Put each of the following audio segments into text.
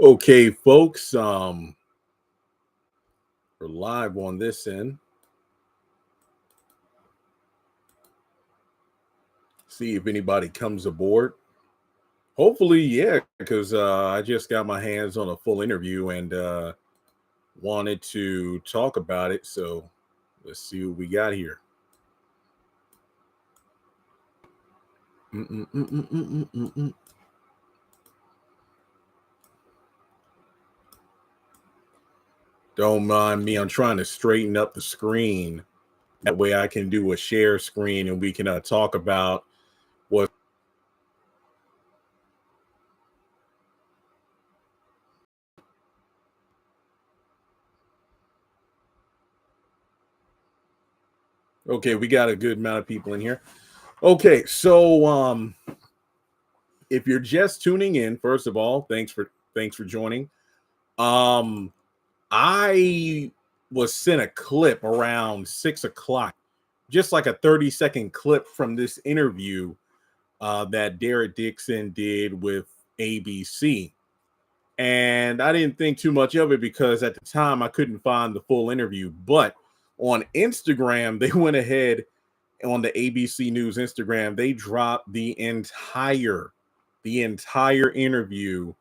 Okay, folks, we're live on this end. See if anybody comes aboard. Hopefully, yeah, because I just got my hands on a full interview and wanted to talk about it. So let's see what we got here. Mm-mm-mm-mm-mm-mm-mm. Don't mind me. I'm trying to straighten up the screen. That way I can do a share screen and we can talk about what. Okay, we got a good amount of people in here. Okay, so if you're just tuning in, first of all, thanks for joining. Um, I was sent a clip around 6 o'clock, just like a 30-second clip from this interview that Derek Dixon did with ABC. And I didn't think too much of it because at the time I couldn't find the full interview. But on Instagram, they went ahead on the ABC News Instagram, they dropped the entire interview,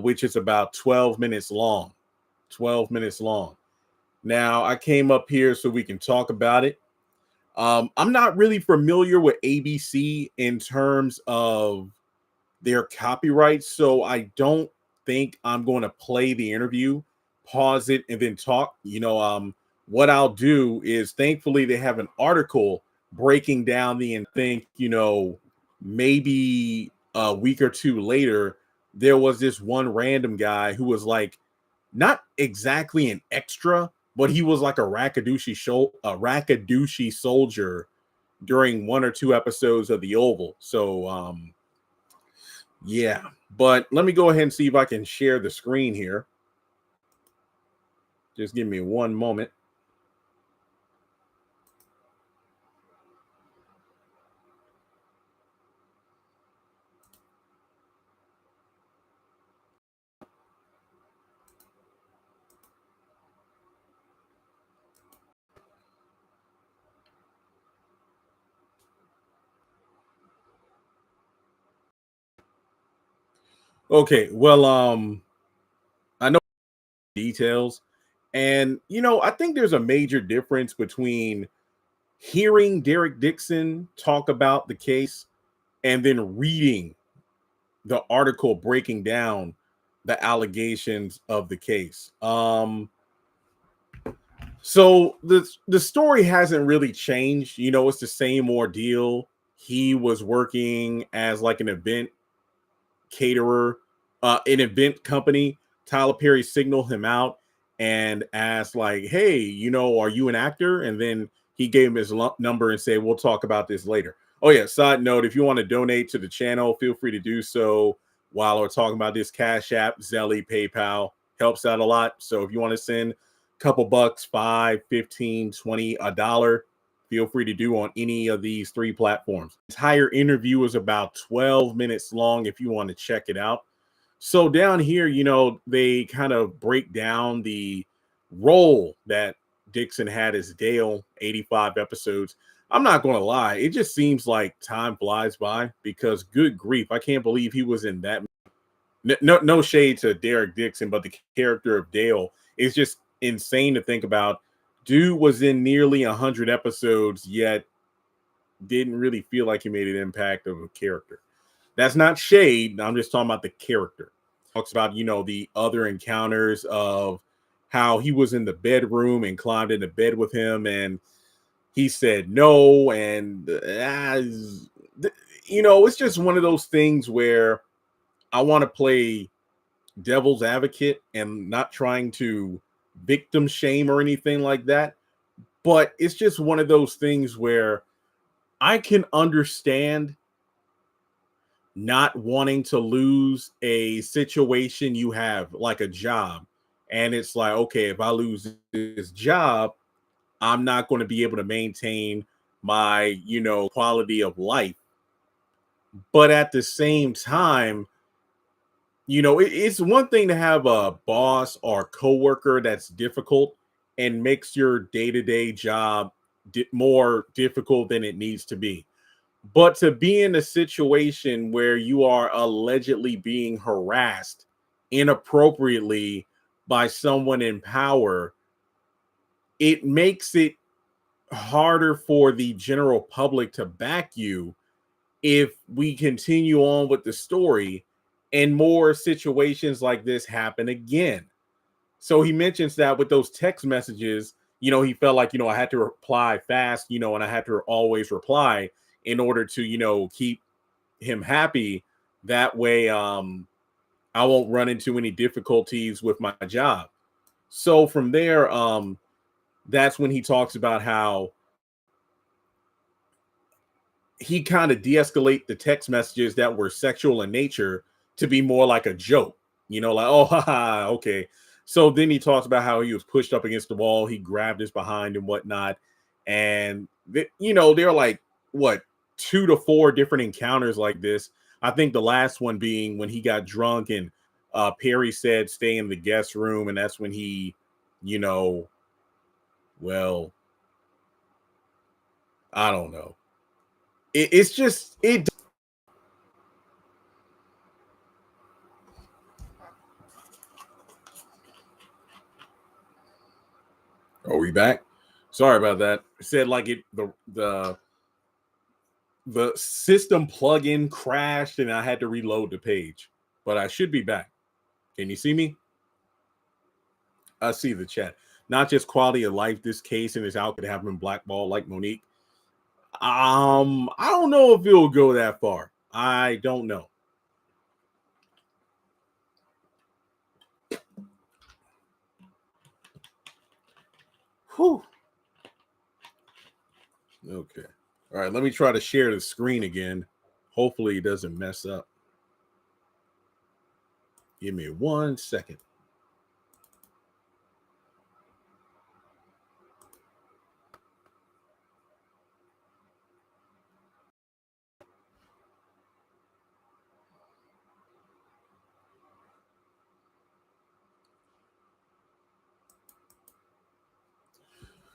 which is about 12 minutes long. 12 minutes long. Now, I came up here so we can talk about it. I'm not really familiar with ABC in terms of their copyright, so I don't think I'm going to play the interview, pause it, and then talk. What I'll do is, thankfully, they have an article breaking down and think, maybe a week or two later, there was this one random guy who was like, not exactly an extra, but he was like a rackadouche soldier during one or two episodes of The Oval. So, yeah, but let me go ahead and see if I can share the screen here. Just give me one moment. Okay, well, I know details, and I think there's a major difference between hearing Derek Dixon talk about the case and then reading the article breaking down the allegations of the case. So the story hasn't really changed. It's the same ordeal. He was working as like an event caterer, an event company. Tyler Perry signaled him out and asked, like, "Hey, are you an actor?" And then he gave him his number and said, "We'll talk about this later." Oh yeah, side note: if you want to donate to the channel, feel free to do so. While we're talking about this, Cash App, Zelle, PayPal helps out a lot. So if you want to send a couple bucks, 5, 15, 20, $1, feel free to do on any of these three platforms. The entire interview is about 12 minutes long if you want to check it out. So down here, they kind of break down the role that Dixon had as Dale, 85 episodes. I'm not going to lie, it just seems like time flies by because good grief, I can't believe he was in that. No shade to Derek Dixon, but the character of Dale is just insane to think about. Dude was in nearly 100 episodes, yet didn't really feel like he made an impact of a character. That's not shade. I'm just talking about the character. Talks about, the other encounters of how he was in the bedroom and climbed into bed with him and he said no. And, it's just one of those things where I want to play devil's advocate and not trying to victim shame or anything like that. But it's just one of those things where I can understand not wanting to lose a situation you have, like a job. And it's like, okay, if I lose this job, I'm not going to be able to maintain my, quality of life. But at the same time, it's one thing to have a boss or coworker that's difficult and makes your day-to-day job more difficult than it needs to be. But to be in a situation where you are allegedly being harassed inappropriately by someone in power, it makes it harder for the general public to back you if we continue on with the story and more situations like this happen again. So he mentions that with those text messages, he felt like, I had to reply fast, and I had to always reply in order to, keep him happy. That way, I won't run into any difficulties with my job. So from there, that's when he talks about how he kind of de-escalate the text messages that were sexual in nature to be more like a joke, like, oh, haha, okay. So then he talks about how he was pushed up against the wall, he grabbed his behind and whatnot. And, they're like, what, 2 to 4 different encounters like this. I think the last one being when he got drunk and Perry said, stay in the guest room. And that's when he, you know, well, I don't know. It's just, it. Are we back? Sorry about that. It said like the system plugin crashed and I had to reload the page, but I should be back. Can you see me? I see the chat. Not just quality of life. This case and his out could have been blackballed like Monique. I don't know if it'll go that far. I don't know. Whew. Okay. All right. Let me try to share the screen again. Hopefully it doesn't mess up. Give me 1 second.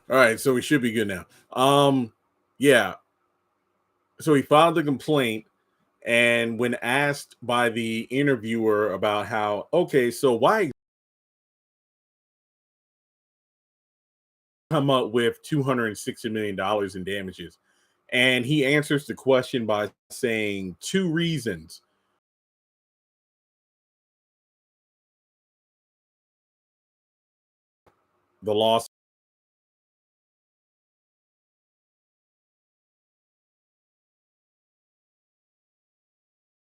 All right, so we should be good now. Yeah. So he filed a complaint, and when asked by the interviewer about how, okay, so why come up with $260 million in damages? And he answers the question by saying 2 reasons. The loss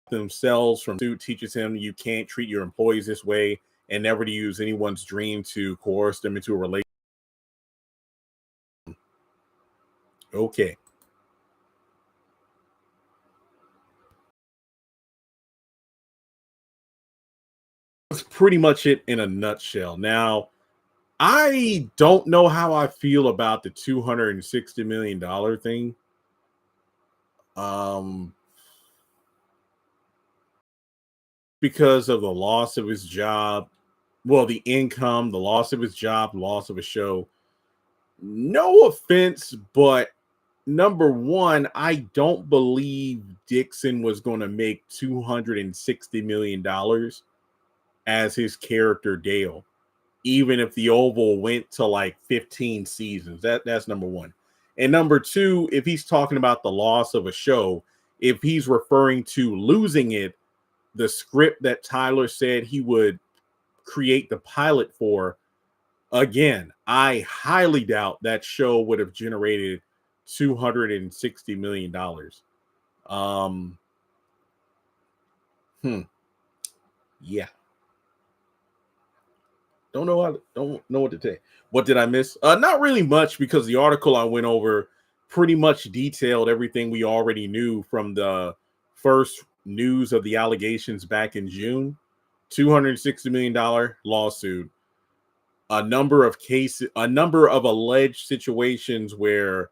themselves from suit teaches him you can't treat your employees this way and never to use anyone's dream to coerce them into a relationship. Okay. That's pretty much it in a nutshell. Now, I don't know how I feel about the $260 million thing. Um, because of the loss of his job, well, the income, the loss of his job, loss of a show. No offense, but number one, I don't believe Dixon was going to make $260 million as his character Dale, even if the Oval went to like 15 seasons. That's number one. And number two, if he's talking about the loss of a show, if he's referring to losing it, the script that Tyler said he would create the pilot for, again, I highly doubt that show would have generated $260 million. Um, yeah. Don't know what to say. What did I miss? Not really much, because the article I went over pretty much detailed everything we already knew from the first news of the allegations back in June. $260 million lawsuit, a number of alleged situations where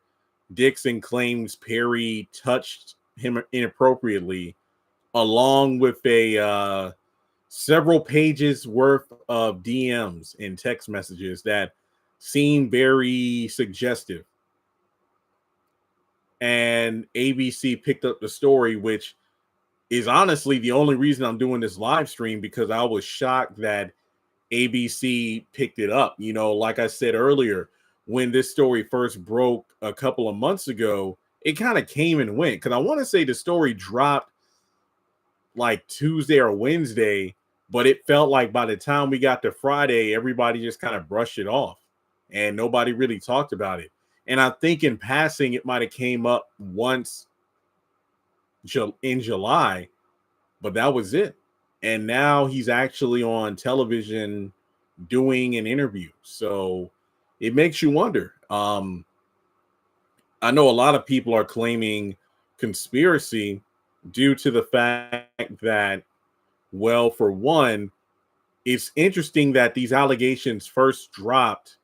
Dixon claims Perry touched him inappropriately, along with a several pages worth of DMs and text messages that seem very suggestive. And ABC picked up the story, which is honestly the only reason I'm doing this live stream, because I was shocked that ABC picked it up. You know, like I said earlier, when this story first broke a couple of months ago, it kind of came and went, because I want to say the story dropped like Tuesday or Wednesday, but it felt like by the time we got to Friday, everybody just kind of brushed it off and nobody really talked about it. And I think in passing, it might have came up once in July, but that was it. And now he's actually on television doing an interview. So it makes you wonder. I know a lot of people are claiming conspiracy due to the fact that, well, for one, it's interesting that these allegations first dropped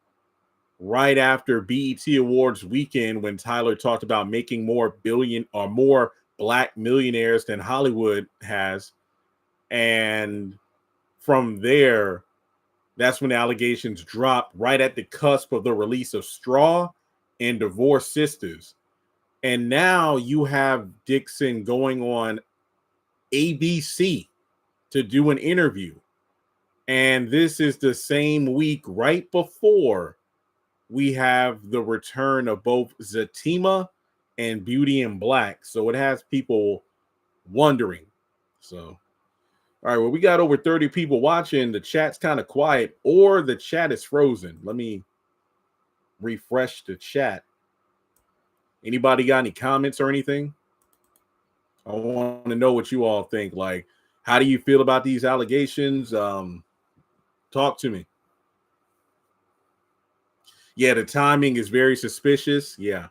right after BET Awards weekend, when Tyler talked about making more black millionaires than Hollywood has. And from there, that's when the allegations dropped, right at the cusp of the release of Straw and Divorced Sisters. And now you have Dixon going on ABC to do an interview. And this is the same week right before we have the return of both Zatima and Beauty in Black. So it has people wondering. So, all right, well, we got over 30 people watching. The chat's kind of quiet, or the chat is frozen. Let me refresh the chat. Anybody got any comments or anything? I want to know what you all think. Like, how do you feel about these allegations? Talk to me. Yeah, the timing is very suspicious. Yeah.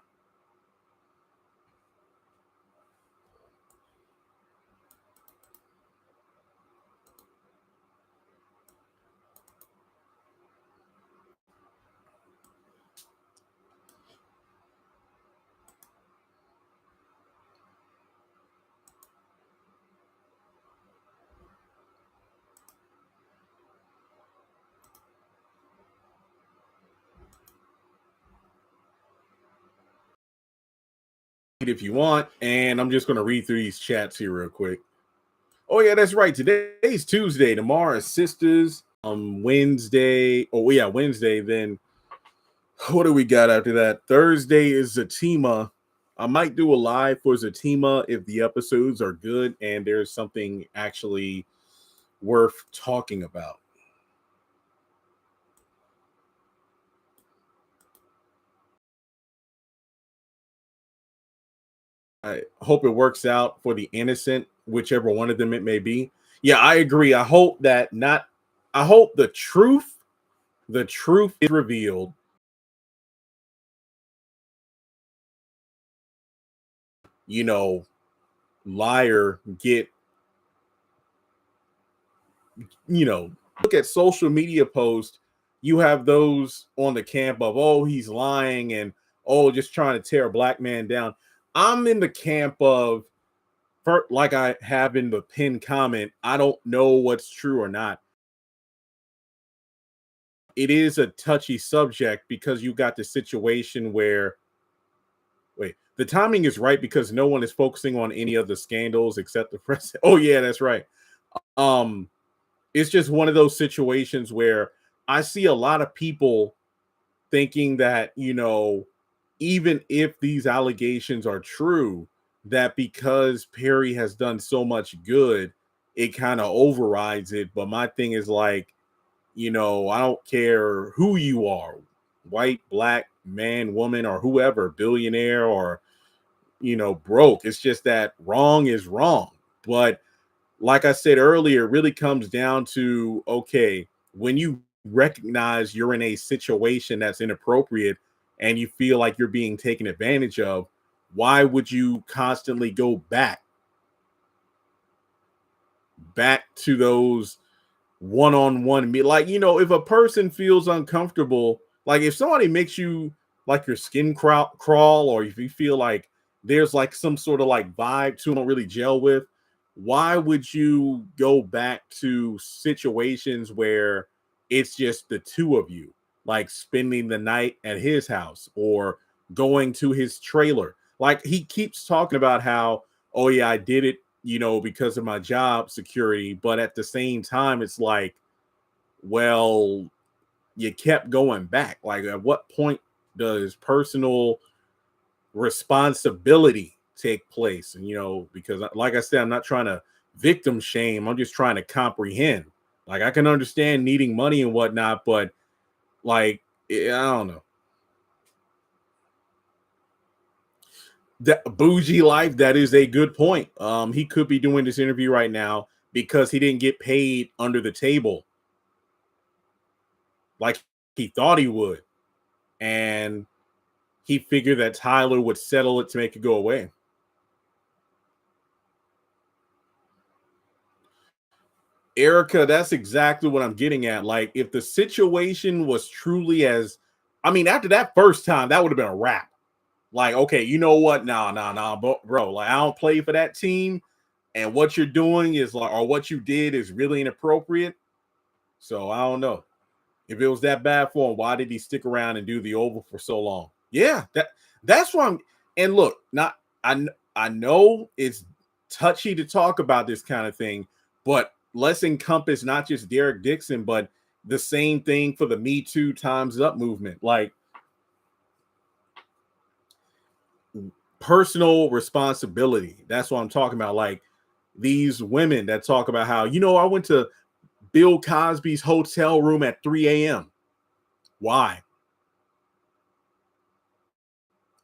If you want, and I'm just going to read through these chats here real quick. Oh yeah, that's right. Today's Tuesday. Tomorrow is Sisters. Wednesday. Oh yeah, Wednesday. Then what do we got after that? Thursday is Zatima. I might do a live for Zatima if the episodes are good and there's something actually worth talking about. I hope it works out for the innocent, whichever one of them it may be. Yeah, I agree. I hope the truth is revealed. You know, liar get, look at social media posts. You have those on the camp of, oh, he's lying, and oh, just trying to tear a black man down. I'm in the camp of, like I have in the pinned comment, I don't know what's true or not. It is a touchy subject because you got the situation where, wait, the timing is right because no one is focusing on any of the scandals except the president. Oh yeah, that's right. It's just one of those situations where I see a lot of people thinking that, even if these allegations are true, that because Perry has done so much good, it kind of overrides it. But my thing is like, I don't care who you are, white, black, man, woman, or whoever, billionaire or, broke. It's just that wrong is wrong. But like I said earlier, it really comes down to, okay, when you recognize you're in a situation that's inappropriate and you feel like you're being taken advantage of, why would you constantly go back to those one-on-one? Like, if a person feels uncomfortable, like if somebody makes you like your skin crawl, or if you feel like there's like some sort of like vibe to them, don't really gel with, why would you go back to situations where it's just the two of you, like spending the night at his house or going to his trailer? Like he keeps talking about how, oh yeah, I did it, because of my job security, but at the same time, it's like, well, you kept going back. Like, at what point does personal responsibility take place? And because like I said, I'm not trying to victim shame, I'm just trying to comprehend. Like, I can understand needing money and whatnot, but like, I don't know. That bougie life, that is a good point. He could be doing this interview right now because he didn't get paid under the table like he thought he would, and he figured that Tyler would settle it to make it go away. Erica, that's exactly what I'm getting at. Like, if the situation was truly as, I mean, after that first time, that would have been a wrap. Like, okay, you know what? Nah, bro. Like, I don't play for that team, and what you're doing is like, or what you did is really inappropriate. So I don't know. If it was that bad for him, why did he stick around and do the Oval for so long? Yeah, that's why I'm. And look, not I know it's touchy to talk about this kind of thing, but let's encompass not just Derek Dixon, but the same thing for the Me Too Times Up movement. Like, personal responsibility. That's what I'm talking about. Like, these women that talk about how, I went to Bill Cosby's hotel room at 3 a.m. Why?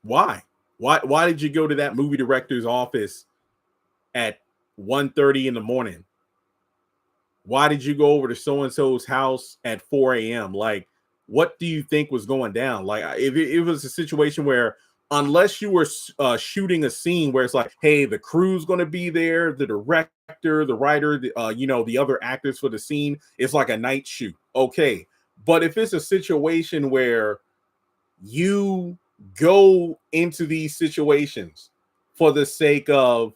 Why? Why did you go to that movie director's office at 1:30 in the morning? Why did you go over to so and so's house at 4 a.m.? Like, what do you think was going down? Like, if it was a situation where, unless you were shooting a scene where it's like, hey, the crew's going to be there, the director, the writer, the other actors for the scene, it's like a night shoot. Okay. But if it's a situation where you go into these situations for the sake of,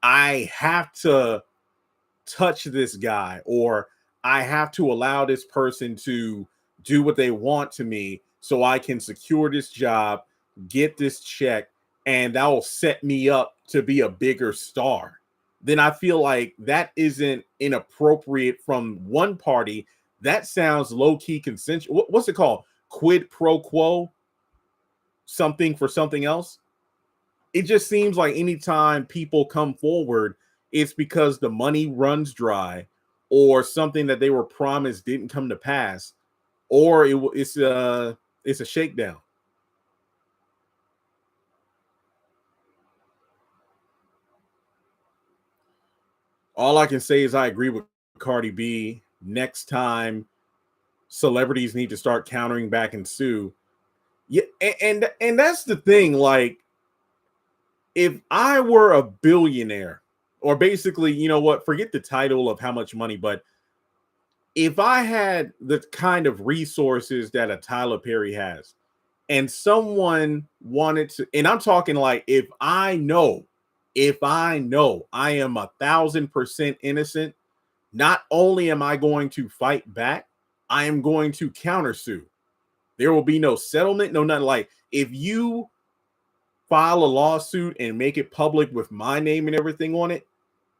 I have to touch this guy, or I have to allow this person to do what they want to me so I can secure this job, get this check, and that will set me up to be a bigger star, then I feel like that isn't inappropriate from one party. That sounds low-key consensual. What's it called? Quid pro quo, something for something else. It just seems like anytime people come forward, it's because the money runs dry, or something that they were promised didn't come to pass, or it's a shakedown. All I can say is I agree with Cardi B. Next time, celebrities need to start countering back and sue. Yeah, and that's the thing. Like, if I were a billionaire, or basically, you know what, forget the title of how much money, but if I had the kind of resources that a Tyler Perry has, and someone wanted to, and I'm talking like, if I know I am 1,000% innocent, not only am I going to fight back, I am going to countersue. There will be no settlement, no nothing. Like, if you file a lawsuit and make it public with my name and everything on it,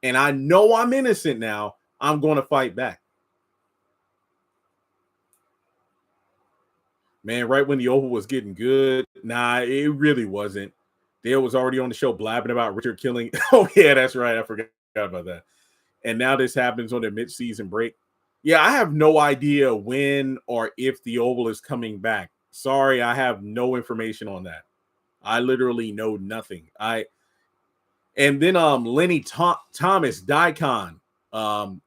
and I know I'm innocent now, I'm going to fight back. Man, right when the Oval was getting good, nah, it really wasn't. Dale was already on the show blabbing about Richard killing. Oh, yeah, that's right. I forgot about that. And now this happens on their mid-season break. Yeah, I have no idea when or if the Oval is coming back. Sorry, I have no information on that. I literally know nothing. And then Lenny Thomas Dicon,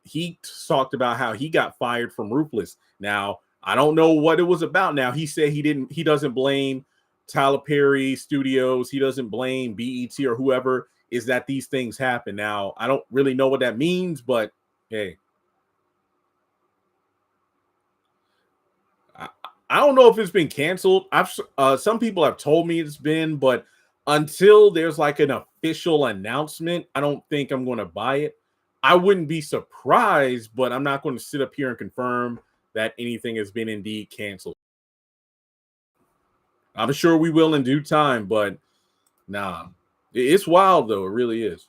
he talked about how he got fired from Ruthless. Now, I don't know what it was about. Now, he said he doesn't blame Tyler Perry Studios, he doesn't blame BET or whoever, is that these things happen. Now, I don't really know what that means, but hey, I, I don't know if it's been canceled. I've some people have told me it's been, but until there's like an official announcement, I don't think I'm going to buy it. I wouldn't be surprised, but I'm not going to sit up here and confirm that anything has been indeed canceled. I'm sure we will in due time, but nah, it's wild though. It really is.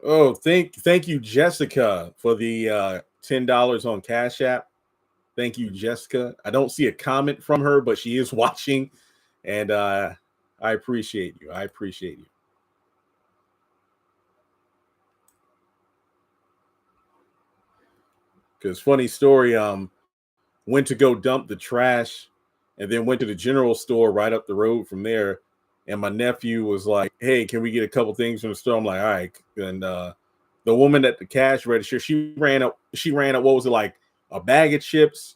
Oh, thank you, Jessica, for the $10 on Cash App. Thank you, Jessica. I don't see a comment from her, but she is watching, and I appreciate you. I appreciate you. Because funny story, went to go dump the trash, and then went to the general store right up the road from there. And my nephew was like, "Hey, can we get a couple things from the store?" I'm like, "All right." And the woman at the cash register, she ran up. She ran up. What was it like? A bag of chips,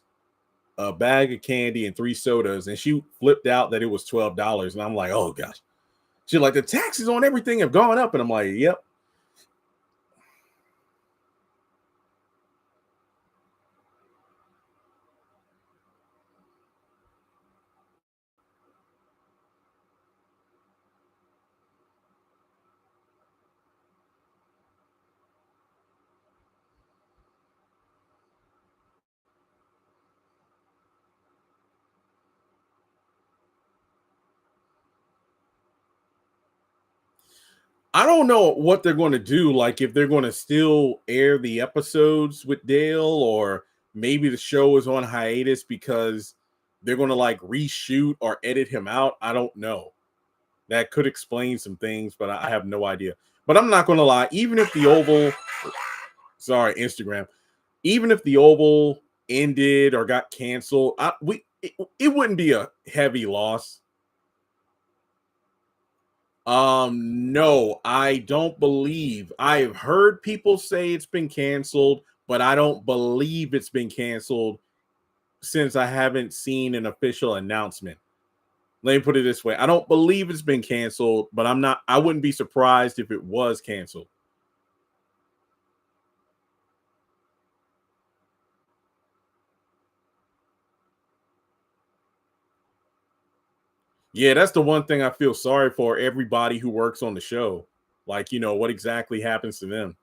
a bag of candy, and 3 sodas. And she flipped out that it was $12. And I'm like, "Oh gosh." She's like, "The taxes on everything have gone up." And I'm like, "Yep." I don't know what they're going to do. Like, if they're going to still air the episodes with Dale, or maybe the show is on hiatus because they're going to like reshoot or edit him out. I don't know. That could explain some things, but I have no idea. But I'm not going to lie. Even if the Oval, sorry, Instagram, even if the Oval ended or got canceled, it wouldn't be a heavy loss. No, I don't believe. I've heard people say it's been canceled, but I don't believe it's been canceled since I haven't seen an official announcement. Let me put it this way. I don't believe it's been canceled, but I wouldn't be surprised if it was canceled. Yeah, that's the one thing I feel sorry for everybody who works on the show. Like, what exactly happens to them?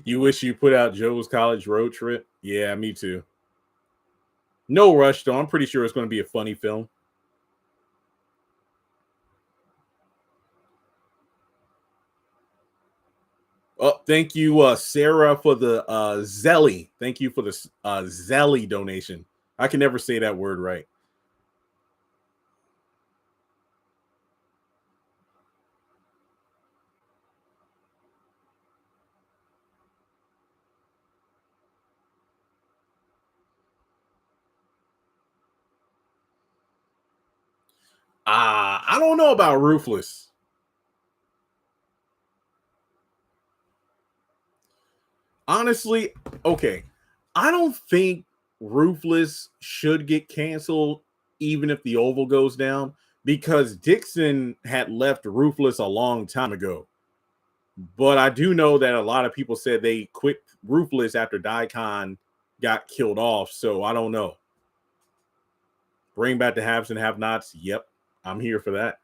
You wish you put out Joe's college road trip? Yeah, me too. No rush though. I'm pretty sure it's going to be a funny film. Oh, thank you, Sarah, for the Zelle. Thank you for the Zelle donation. I can never say that word right. I don't know about Ruthless. Honestly, okay. I don't think Ruthless should get canceled, even if the Oval goes down, because Dixon had left Ruthless a long time ago. But I do know that a lot of people said they quit Ruthless after Daikon got killed off. So I don't know. Bring back the haves and have nots. Yep. I'm here for that.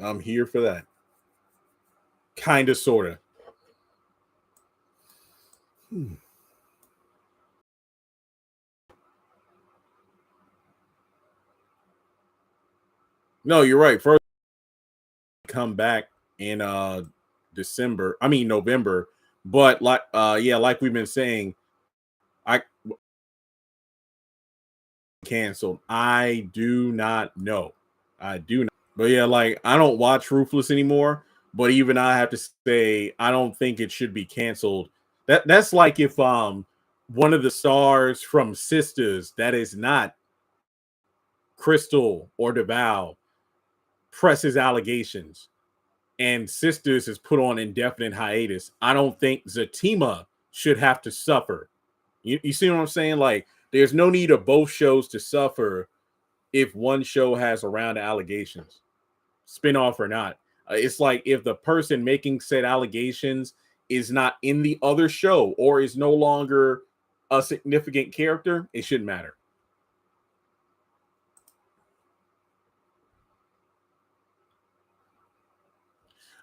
I'm here for that. Kind of, sort of. No, you're right. First, come back in December. I mean November. But yeah, like we've been saying, I canceled. I do not know. I do not. But yeah, like I don't watch Ruthless anymore. But even I have to say, I don't think it should be canceled. That's like if one of the stars from Sisters that is not Crystal or DeVal presses allegations and Sisters is put on indefinite hiatus. I don't think Zatima should have to suffer. You see what I'm saying? Like, there's no need of both shows to suffer if one show has a round of allegations, spinoff or not. It's like if the person making said allegations is not in the other show or is no longer a significant character, it shouldn't matter.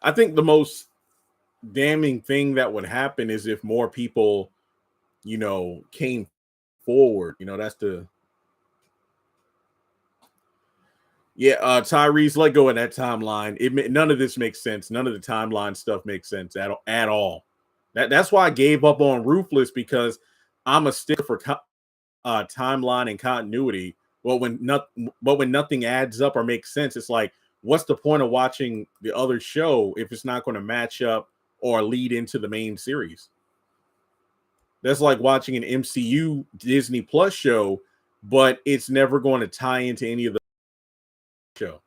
I think the most damning thing that would happen is if more people, came forward. That's the Yeah, Tyrese, let go of that timeline. None of this makes sense. None of the timeline stuff makes sense at all. That's why I gave up on Ruthless, because I'm a sticker for timeline and continuity. When nothing adds up or makes sense, it's like, what's the point of watching the other show if it's not going to match up or lead into the main series? That's like watching an MCU Disney Plus show, but it's never going to tie into any of the show.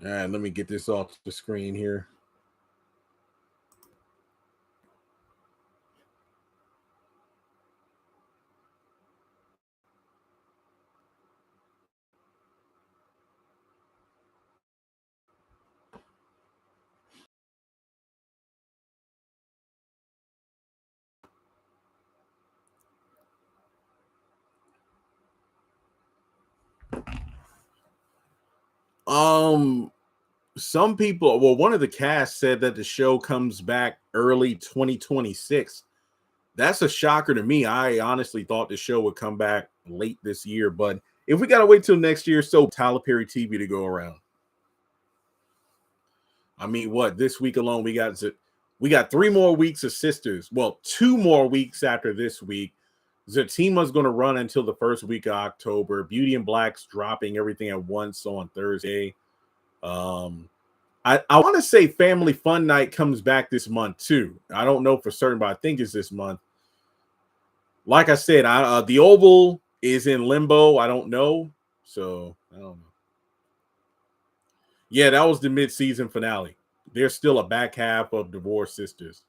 All right, let me get this off the screen here. Some people, well, one of the cast said that the show comes back early 2026. That's a shocker to me. I honestly thought the show would come back late this year, but if we gotta wait till next year, so Tyler Perry TV to go around. I mean, what, this week alone we got 3 more weeks of Sisters. Well, 2 more weeks after this week. Zatima's going to run until the first week of October. Beauty and Black's dropping everything at once on Thursday. I want to say Family Fun Night comes back this month too. I don't know for certain, but I think it's this month. Like I said, the Oval is in limbo. I don't know. So I don't know. Yeah, that was the mid-season finale. There's still a back half of Divorced Sisters.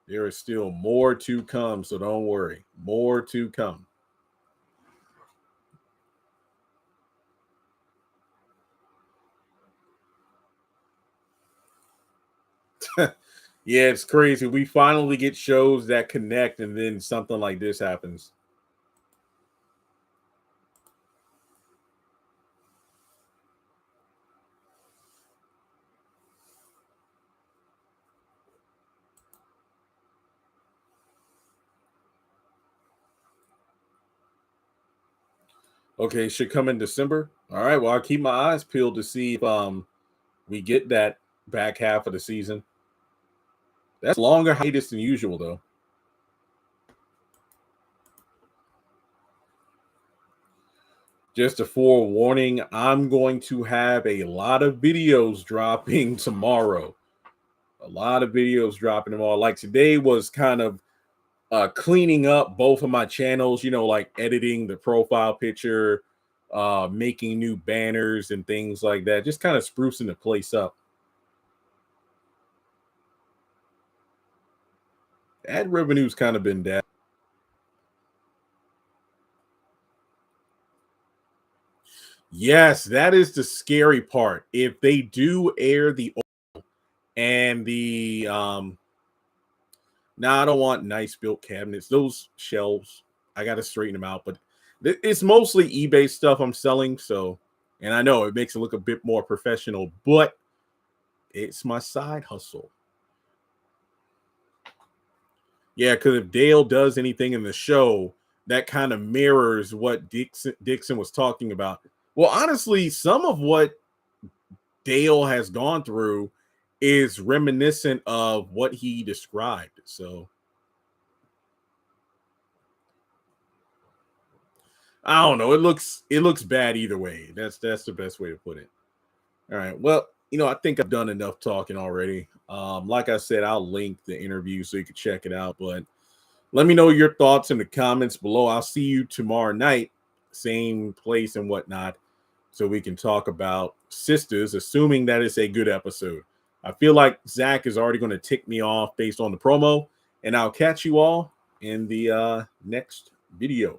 There is still more to come, so don't worry. More to come. Yeah, it's crazy. We finally get shows that connect, and then something like this happens. Okay, should come in December. All right. Well, I'll keep my eyes peeled to see if we get that back half of the season. That's longer hiatus than usual, though. Just a forewarning, I'm going to have a lot of videos dropping tomorrow. A lot of videos dropping tomorrow. Like today was kind of cleaning up both of my channels, like editing the profile picture, making new banners and things like that, just kind of sprucing the place up. Ad revenue's kind of been down. Yes, that is the scary part. If they do air the and the now I don't want nice built cabinets. Those shelves, I got to straighten them out, but it's mostly eBay stuff I'm selling, so, and I know it makes it look a bit more professional, but it's my side hustle. Yeah, because if Dale does anything in the show, that kind of mirrors what Dixon was talking about. Well, honestly, some of what Dale has gone through is reminiscent of what he described. So I don't know. It looks bad either way. That's the best way to put it. All right. Well, I think I've done enough talking already. Like I said, I'll link the interview so you can check it out. But let me know your thoughts in the comments below. I'll see you tomorrow night, same place and whatnot, so we can talk about Sisters, assuming that it's a good episode. I feel like Zach is already going to tick me off based on the promo, and I'll catch you all in the next video.